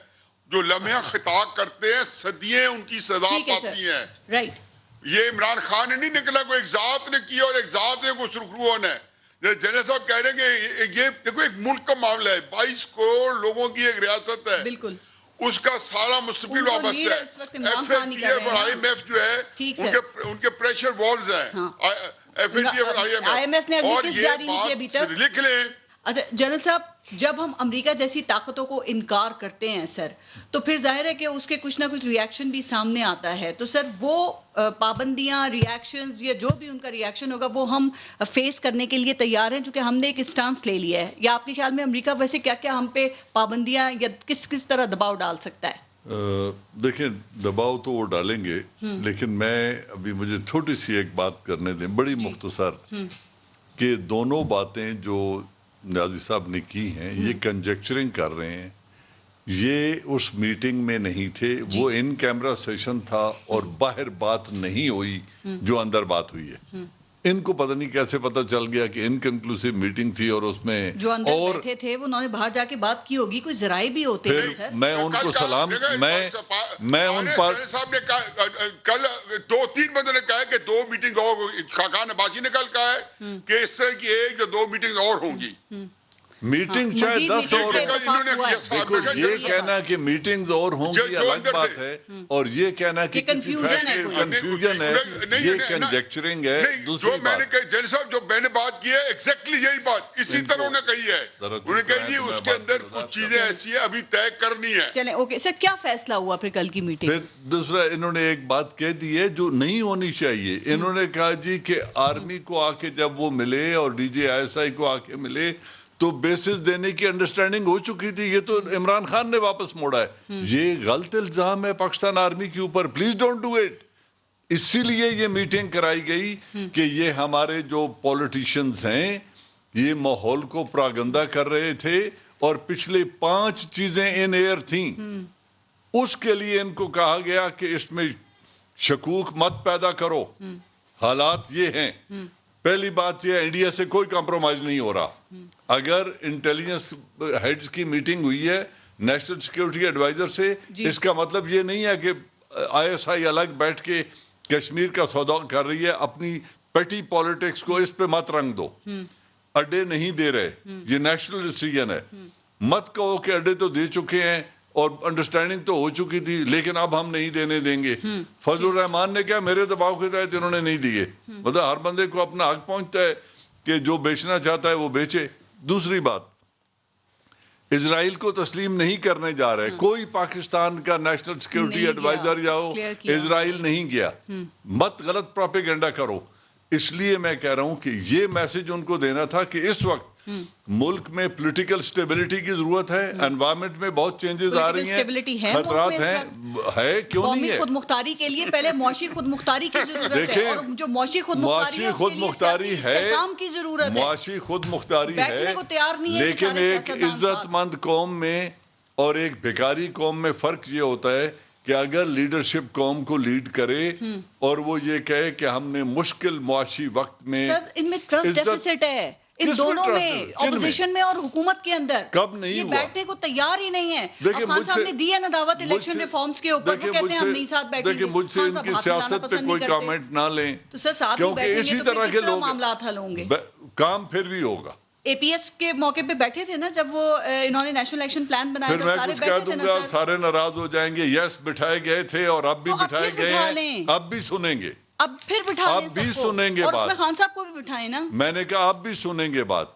جو لمحہ خطاب کرتے ہیں صدییں ان کی سزا پاتی ہیں. رائٹ. یہ عمران خان نے نہیں نکلا, کوئی ایک ذات نے کیا اور ایک ذات نے کوئی سرخرو ہونا ہے. جنرل صاحب کہہ رہے ہیں کہ یہ دیکھو ایک ملک کا معاملہ ہے, 22 کروڑ لوگوں کی ایک ریاست ہے, بالکل اس کا سارا مستقبل وابستہ ہے. ایف اے ٹی ایف اور آئی ایم ایف جو ہے ان کے پریشر والز ہیں. ایف اے ٹی ایف اور آئی ایم ایف, اور یہ بات لکھ لیں. اچھا جنرل صاحب, جب ہم امریکہ جیسی طاقتوں کو انکار کرتے ہیں سر, تو پھر ظاہر ہے کہ اس کے کچھ نہ کچھ ری ایکشن بھی سامنے آتا ہے. تو سر وہ پابندیاں, ری ایکشنز یا جو بھی ان کا ری ایکشن ہوگا وہ ہم فیس کرنے کے لیے تیار ہیں, چونکہ ہم نے ایک اسٹانس لے لیا ہے. یا آپ کے خیال میں امریکہ ویسے کیا کیا ہم پہ پابندیاں یا کس طرح دباؤ ڈال سکتا ہے؟ دیکھیں دباؤ تو وہ ڈالیں گے, لیکن میں ابھی مجھے چھوٹی سی ایک بات کرنے دیں بڑی مختصر, کہ دونوں باتیں جو نیازی صاحب نے کی ہیں یہ کنجیکچرنگ کر رہے ہیں. یہ اس میٹنگ میں نہیں تھے, وہ ان کیمرہ سیشن تھا اور باہر بات نہیں ہوئی جو اندر بات ہوئی ہے. ان کو پتہ نہیں کیسے پتہ چل گیا کہ انکنکلوسیو میٹنگ تھی اور اس میں جو اندر بیٹھے تھے انہوں نے باہر جا کے بات کی ہوگی, کوئی ذرائع بھی ہوتے ہیں سر. میں ان کو سلام, میں ان پر صاحب نے کل 2-3 بندوں نے کہا کہ 2 میٹنگ اور, خاقان عباسی نے کل کہا ہے کہ اس طرح کی 1 یا 2 میٹنگ اور ہوں گی. میٹنگ چاہے 10 اور, دیکھو یہ کہنا کہ میٹنگز اور ہوں گی الگ بات ہے, اور یہ کہنا کہ کنفیوژن ہے یہ کنجیکچرنگ ہے. جو میں نے کہا جنرل صاحب, جو میں نے بات کی ہے ایگزیکٹلی یہی بات اسی طرح انہوں نے کہی ہے. انہوں نے کہا جی اس کے اندر کچھ چیزیں ایسی ہیں ابھی طے کرنی ہے. چلیں اوکے سر, کیا فیصلہ ہوا پھر کل کی میٹنگ؟ پھر دوسرا انہوں نے ایک بات کہہ دی ہے جو نہیں ہونی چاہیے. انہوں نے کہا جی کہ آرمی کو آ کے جب وہ ملے اور D G I S I کو آ کے ملے تو بیسز دینے کی انڈرسٹینڈنگ ہو چکی تھی. یہ تو عمران خان نے واپس موڑا ہے. یہ غلط الزام ہے پاکستان آرمی کے اوپر, پلیز ڈونٹ ڈو اٹ. اسی لیے یہ میٹنگ کرائی گئی کہ یہ ہمارے جو پولیٹیشنز ہیں یہ ماحول کو پراگندہ کر رہے تھے اور پچھلے 5 چیزیں ان ایئر تھیں. اس کے لیے ان کو کہا گیا کہ اس میں شکوک مت پیدا کرو, حالات یہ ہیں. پہلی بات یہ انڈیا سے کوئی کمپرومائز نہیں ہو رہا. اگر انٹیلیجنس ہیڈز کی میٹنگ ہوئی ہے نیشنل سیکیورٹی ایڈوائزر سے, اس کا مطلب یہ نہیں ہے کہ آئی ایس آئی الگ بیٹھ کے کشمیر کا سودا کر رہی ہے. اپنی پیٹی پالیٹکس کو اس پہ مت رنگ دو. اڈے نہیں دے رہے, یہ نیشنل ڈیسیژن ہے. مت کہو کہ اڈے تو دے چکے ہیں اور انڈرسٹینڈنگ تو ہو چکی تھی لیکن اب ہم نہیں دینے دیں گے. فضل الرحمان نے کیا میرے دباؤ کے تحت انہوں نے نہیں دیے. مطلب ہر بندے کو اپنا حق پہنچتا ہے کہ جو بیچنا چاہتا ہے وہ بیچے. دوسری بات, اسرائیل کو تسلیم نہیں کرنے جا رہے. کوئی پاکستان کا نیشنل سیکیورٹی ایڈوائزر جاؤ, اسرائیل نہیں گیا. مت غلط پروپیگنڈا کرو. اس لیے میں کہہ رہا ہوں کہ یہ میسج ان کو دینا تھا کہ اس وقت ملک میں پولیٹیکل سٹیبلٹی کی ضرورت ہے. انوائرمنٹ میں بہت چینجز آ رہی ہیں, خطرات ہیں, ہے کیوں نہیں ہے. خود مختاری کے لیے پہلے معاشی خود مختاری کی ضرورت ہے, اور جو معاشی خود مختاری ہے کی ضرورت ہے. معاشی خود مختاری ہے لیکن ایک عزت مند قوم میں اور ایک بھکاری قوم میں فرق یہ ہوتا ہے کہ اگر لیڈرشپ قوم کو لیڈ کرے اور وہ یہ کہے کہ ہم نے مشکل معاشی وقت میں, ان میں ٹرسٹ ڈیفیسٹ ہے ان دونوں میں, اپوزیشن میں اور حکومت کے اندر. کب نہیں ہوا؟ بیٹھنے کو تیار ہی نہیں ہے. خان صاحب نے دی ہے نا دعوت الیکشن ریفارمز کے اوپر, وہ کہتے ہیں ہم نہیں ساتھ بیٹھیں گے. دیکھیں مجھ سے ان کی سیاست پہ کوئی کامنٹ نہ لیں, تو سر ساتھ ہی بیٹھیں گے تو پھر کس طرح معاملات حل ہوں گے. کام پھر بھی ہوگا. اے پی ایس کے موقع پہ بیٹھے تھے نا جب وہ انہوں نے نیشنل ایکشن پلان بنایا تھا, سارے بیٹھے تھے نا. سارے ناراض ہو جائیں گے. یس بٹھائے گئے تھے اور اب بھی بٹھائے گئے ہیں, اب بھی سنیں گے, اب پھر بٹھا لیں, اب بھی سنیں گے بات. اور اس میں خان صاحب کو بھی بٹھائیں نا. میں نے کہا اب بھی سنیں گے بات.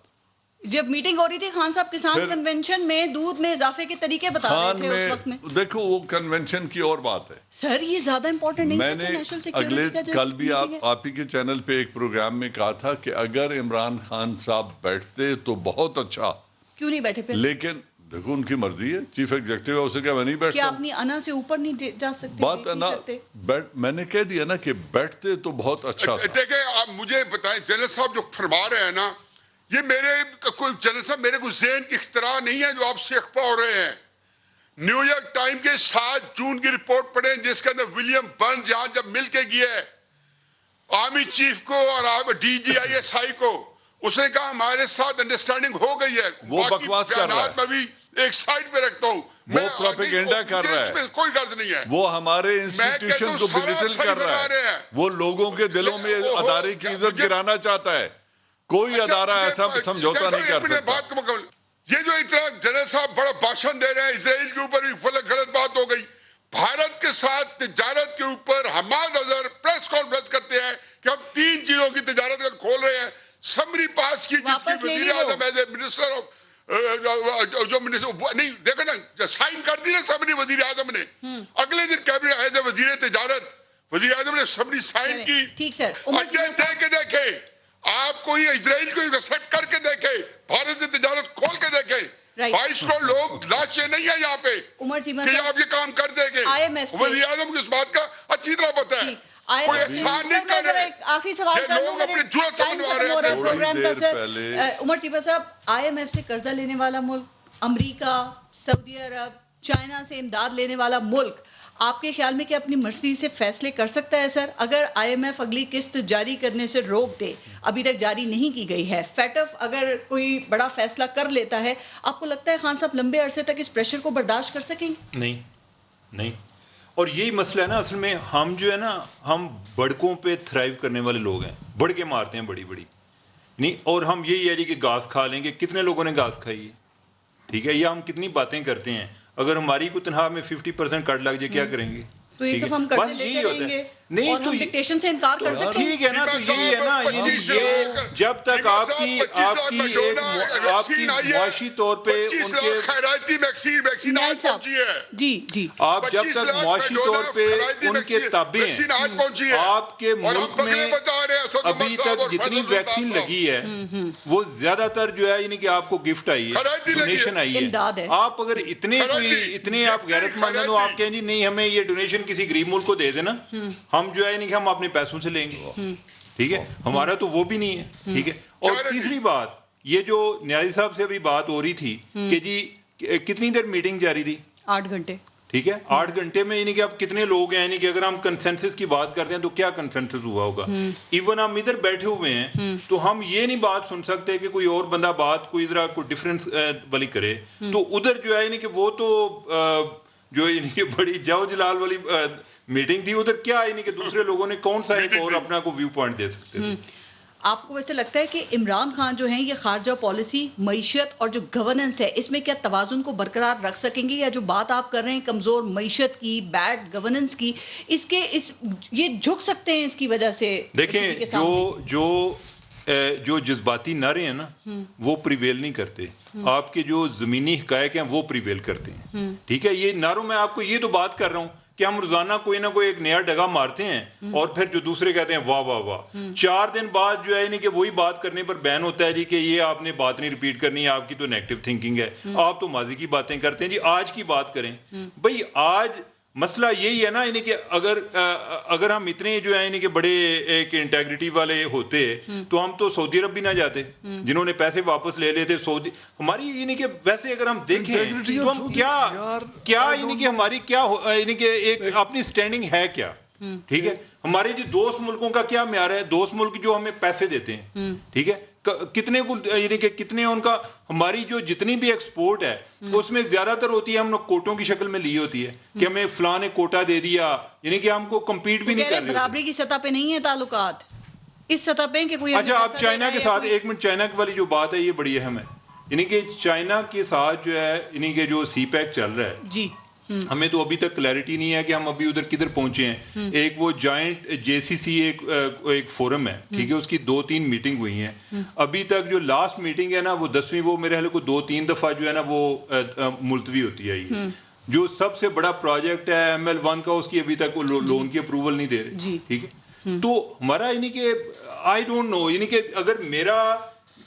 جب میٹنگ ہو رہی تھی خان صاحب کسان کنونشن میں دودھ میں اضافے کے طریقے بتا رہے تھے اس وقت میں. دیکھو وہ کنونشن کی اور بات ہے سر, یہ زیادہ امپورٹنٹ نہیں ہے. میں نے اگلے کل بھی آپ ہی کے چینل پہ ایک پروگرام میں کہا تھا کہ اگر عمران خان صاحب بیٹھتے تو بہت اچھا. کیوں نہیں بیٹھے پھر؟ لیکن دیکھو ان کی مرضی ہے, چیف ایگزیکٹو ہے, اسے کیا میں نہیں بیٹھتا. کیا اپنی انا سے اوپر نہیں جا سکتے؟ بات انا, میں نے کہہ دیا نا کہ بیٹھتے تو بہت اچھا. دیکھیں آپ مجھے بتائیں جنرل صاحب جو فرما رہے ہیں نا, یہ میرے کوئی جنرل صاحب میرے کوئی ذہن کی اختراع نہیں ہے جو آپ سے اخفا ہو رہے ہیں. نیو یارک ٹائم کے 7 جون کی رپورٹ پڑھیں جس کے اندر ولیم برنز یہاں جب مل کے گیا ہے آرمی چیف کو اور D G I S I کو, اس نے کہا ہمارے ساتھ انڈرسٹینڈنگ ہو گئی ہے. وہ بکواس کر رہا ہے. میں بھی ایک سائڈ پہ رکھتا ہوں. وہ پروپیگنڈا کر رہا ہے. کوئی غرض نہیں ہے. وہ ہمارے انسٹیٹیوشن کو بلیٹل کر رہا ہے. وہ لوگوں کے دلوں میں ادارے کی عزت گرانا چاہتا ہے. کوئی ادارہ ایسا سمجھوتا نہیں کر سکتا. بات کو مکمل. یہ جو اتنا جنرل صاحب بڑا بھاشن دے رہے ہیں اسرائیل کے اوپر بھی غلط بات ہو گئی. بھارت کے ساتھ تجارت کے اوپر حماد اظہر پریس کانفرنس کرتے ہیں کہ ہم 3 چیزوں کی تجارت کھول رہے ہیں. سمری پاس کی جس کی وزیر اعظم ایز اے منسٹر آف جو منسٹر نہیں دیکھو نا سائن کر دی نا سمری وزیر اعظم نے. اگلے دن کیبنٹ ایز اے وزیر تجارت وزیر اعظم نے سمری سائن کی. ٹھیک سر. دیکھ کے دیکھے آپ کوئی اسرائیل کو ایکسپٹ کر کے دیکھے بھارت سے تجارت کھول کے دیکھے. 22 کروڑ لوگ لاشیں نہیں ہیں یہاں پہ کہ آپ یہ کام کر دیں گے. وزیر اعظم کو اس بات کا اچھی طرح پتہ ہے. کوئی احسان نہیں کر رہے. آخری سوال کر لوں. پروگرام کا سر عمر چیمہ صاحب, آئی ایم ایف سے قرضہ لینے والا ملک, امریکہ, سعودی عرب, چائنا سے امداد لینے والا ملک, آپ کے خیال میں کہ اپنی مرضی سے فیصلے کر سکتا ہے سر؟ اگر آئی ایم ایف اگلی قسط جاری کرنے سے روک دے, ابھی تک جاری نہیں کی گئی ہے, فیٹف اگر کوئی بڑا فیصلہ کر لیتا ہے, آپ کو لگتا ہے خان صاحب لمبے عرصے تک اس پریشر کو برداشت کر سکیں گے؟ نہیں. اور یہی مسئلہ ہے نا اصل میں. ہم جو ہے نا ہم بڑکوں پہ تھرائیو کرنے والے لوگ ہیں, بڑھ کے مارتے ہیں بڑی نہیں. اور ہم یہی ہے کہ گھاس کھا لیں گے. کتنے لوگوں نے گھاس کھائی ہے, ٹھیک ہے, یہ ہم کتنی باتیں کرتے ہیں. اگر ہماری کو تنخواہ میں 50% کٹ لگ جائے کیا کریں گے؟ تو ایک دفعہ ہم کرنے لیتے رہیں گے اور ہم ڈکٹیشن سے انکار کر سکتے ہیں. ٹھیک ہے نا, تو یہی ہے نا, یہ جب تک آپ کی معاشی طور پہ ان کے جی آپ جب تک معاشی طور پہ ان کے تابع ہیں, آپ کے ملک میں ابھی تک جتنی ویکسین لگی ہے وہ زیادہ تر جو ہے یعنی کہ آپ کو گفٹ آئی ہے, ڈونیشن آئی ہے. آپ اگر اتنے آپ غیرت مند ہیں تو آپ کہیں جی نہیں ہمیں یہ ڈونیشن کسی غریب ملک کو دے دینا, ہم جو ہے نہیں کہ ہم اپنے پیسوں سے لیں گے. ٹھیک ہے, ہمارا تو وہ بھی نہیں ہے. ٹھیک ہے. اور تیسری بات, یہ جو نیازی صاحب سے ابھی بات ہو رہی تھی کہ جی کتنی دیر میٹنگ جاری رہی؟ 8 گھنٹے. ٹھیک ہے, 8 گھنٹے میں یعنی کہ اب کتنے لوگ ہیں, یعنی کہ اگر ہم کنسنسس کی بات کرتے ہیں تو کیا کنسنسس ہوا ہوگا؟ ایون ہم ادھر بیٹھے ہوئے ہیں تو ہم یہ نہیں بات سن سکتے کہ کوئی اور بندہ بات کوئی ذرا کوئی ڈفرینس والی کرے. تو ادھر جو ہے یعنی کہ وہ تو جو یعنی کہ بڑی جاؤ جلال والی میٹنگ تھی, ادھر کیا یعنی کہ دوسرے لوگوں نے کون سا ایک اور اپنا کو ویو پوائنٹ دے سکتے تھے. آپ کو ویسے لگتا ہے کہ عمران خان جو ہیں یہ خارجہ پالیسی, معیشت اور جو گورننس ہے اس میں کیا توازن کو برقرار رکھ سکیں گے, یا جو بات آپ کر رہے ہیں کمزور معیشت کی, بیڈ گورننس کی, یہ جھک سکتے ہیں اس کی وجہ سے؟ دیکھیں جو جذباتی نعرے ہیں نا وہ پریویل نہیں کرتے, آپ کے جو زمینی حقائق ہیں وہ پریویل کرتے ہیں. ٹھیک ہے, یہ نعروں میں آپ کو یہ تو بات کر رہا ہوں کہ ہم روزانہ کوئی نہ کوئی ایک نیا ڈگا مارتے ہیں اور پھر جو دوسرے کہتے ہیں واہ واہ واہ. 4 دن بعد جو ہے یعنی کہ وہی بات کرنے پر بین ہوتا ہے جی کہ یہ آپ نے بات نہیں ریپیٹ کرنی ہے, آپ کی تو نیگیٹو تھنکنگ ہے, آپ تو ماضی کی باتیں کرتے ہیں. جی آج کی بات کریں بھائی, آج مسئلہ یہی ہے نا یعنی کہ اگر ہم اتنے جو ہے یعنی کہ بڑے ایک انٹیگریٹی والے ہوتے تو ہم تو سعودی عرب بھی نہ جاتے, جنہوں نے پیسے واپس لے لیتے. سعودی ہماری یعنی کہ ویسے اگر ہم دیکھیں تو ہم کیا یعنی کہ ہماری کیا یعنی کہ ایک اپنی سٹینڈنگ ہے کیا. ٹھیک ہے, ہمارے جو دوست ملکوں کا کیا معیار ہے, دوست ملک جو ہمیں پیسے دیتے ہیں, ٹھیک ہے, کتنے کو یعنی کہ کتنے ان کا, ہماری جو جتنی بھی ایکسپورٹ ہے اس میں زیادہ تر ہوتی ہے ہم نے کوٹوں کی شکل میں لی ہوتی ہے کہ ہمیں فلاں نے کوٹا دے دیا, یعنی کہ ہم کو کمپیٹ بھی نہیں کر رہے. برابری کی سطح پہ نہیں ہے تعلقات, اس سطح پہ کہ کوئی. اچھا, آپ چائنا کے ساتھ ایک منٹ, چائنا والی جو بات ہے یہ بڑی اہم ہے. یعنی کہ چائنا کے ساتھ جو ہے یعنی کہ جو سی پیک چل رہا ہے جی, ہمیں تو ابھی تک کلیئرٹی نہیں ہے کہ ہم ابھی ادھر کدھر پہنچے ہیں. ایک وہ جوائنٹ JCC ایک فورم ہے, ٹھیک ہے, اس کی 2-3 میٹنگ ہوئی ہیں ابھی تک. جو لاسٹ میٹنگ ہے نا وہ 10ویں, وہ میرے خیال کو 2-3 دفعہ جو ہے نا وہ ملتوی ہوتی ہے. جو سب سے بڑا پروجیکٹ ہے ML1 کا, اس کی ابھی تک لون کی اپروول نہیں دے رہے. ٹھیک ہے, تو ہمارا یعنی کہ آئی ڈونٹ نو, یعنی کہ اگر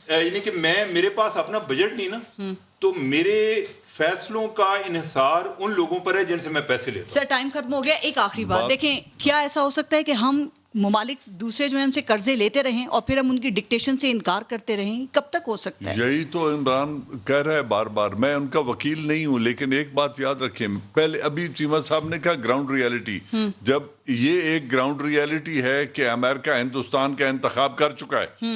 یعنی کہ میرے پاس اپنا بجٹ نہیں نا تو میرے فیصلوں کا انحصار ان لوگوں پر ہے جن سے میں پیسے لیتا ہوں. سر ٹائم ختم ہو گیا. ایک آخری بات دیکھیں, کیا ایسا ہو سکتا ہے کہ ہم ممالک دوسرے جو ہیں ان سے قرضے لیتے رہیں اور پھر ہم ان کی ڈکٹیشن سے انکار کرتے رہیں؟ کب تک ہو سکتا ہے؟ یہی تو عمران کہہ رہا ہے بار بار. میں ان کا وکیل نہیں ہوں, لیکن ایک بات یاد رکھیں, پہلے ابھی چیمہ صاحب نے کہا گراؤنڈ ریالٹی, جب یہ ایک گراؤنڈ ریالٹی ہے کہ امریکہ ہندوستان کا انتخاب کر چکا ہے,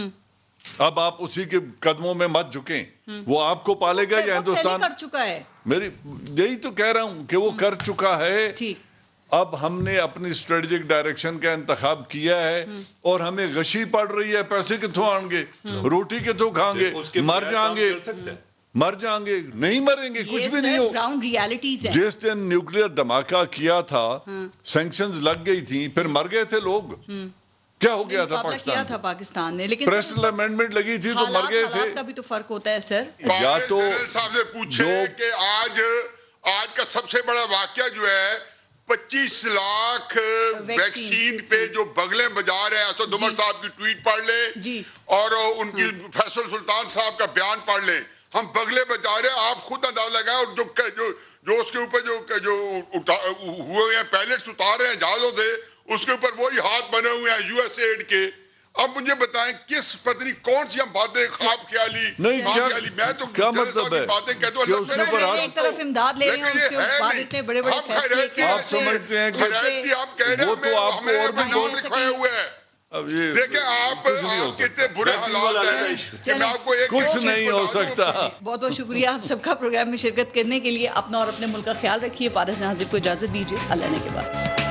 اب آپ اسی کے قدموں میں مت جھکیں. وہ آپ کو پالے گا یا ہندوستان کر چکا ہے. میری یہی تو کہہ رہا ہوں کہ وہ کر چکا ہے. ٹھیک. اب ہم نے اپنی اسٹریٹجک ڈائریکشن کا انتخاب کیا ہے اور ہمیں غشی پڑ رہی ہے. پیسے کتوں آن گے, روٹی کتوں کھائیں گے, مر جائیں گے, نہیں مریں گے, کچھ بھی نہیں ہو. گراؤنڈ ریالٹیز ہیں. جس دن نیوکلیر دھماکہ کیا تھا, سینکشنز لگ گئی تھیں, پھر مر گئے تھے لوگ. کیا ہو گیا تھا پاکستان نے, لیکن پریسٹل امینڈمنٹ لگی تھی تو مر گئے تھے. حالات کا بھی تو فرق ہوتا ہے سر. یا تو صاحب سے پوچھے کہ آج کا سب سے بڑا واقعہ جو ہے 25 لاکھ ویکسین پہ جو بغلیں بجا رہے ہیں, اسد عمر صاحب کی ٹویٹ پڑھ لیں اور ان کی فیصل سلطان صاحب کا بیان پڑھ لیں. ہم بغلے بجا رہے ہیں, آپ خود اندازہ لگائیں. اور جو اس کے اوپر جو ہوئے ہیں پیلٹس اتار رہے ہیں جہازوں سے, اس کے اوپر وہی ہاتھ بنے ہوئے ہیں یو ایس ایڈ کے. اب مجھے بتائیں کس پتنی کون سی ہم باتیں خواب خیالی نہیں, میں تو کیا مطلب ہے باتیں کہتا ہوں. ایک طرف امداد لے رہے ہیں, اس کے بعد اتنے بڑے بڑے فیصلے. آپ سمجھتے ہیں کہ آپ کہہ رہے ہیں وہ تو آپ کو اور بھی نام لکھوائے ہوئے ہیں. اب یہ دیکھیں آپ کتنے برے حالات ہیں کہ میں آپ کو ایک کچھ نہیں ہو سکتا. بہت بہت شکریہ آپ سب کا پروگرام میں شرکت کرنے کے لیے. اپنا اور اپنے ملک کا خیال رکھیے. فارس جہاں زیب کو اجازت دیجیے. اللہ نے کے بعد.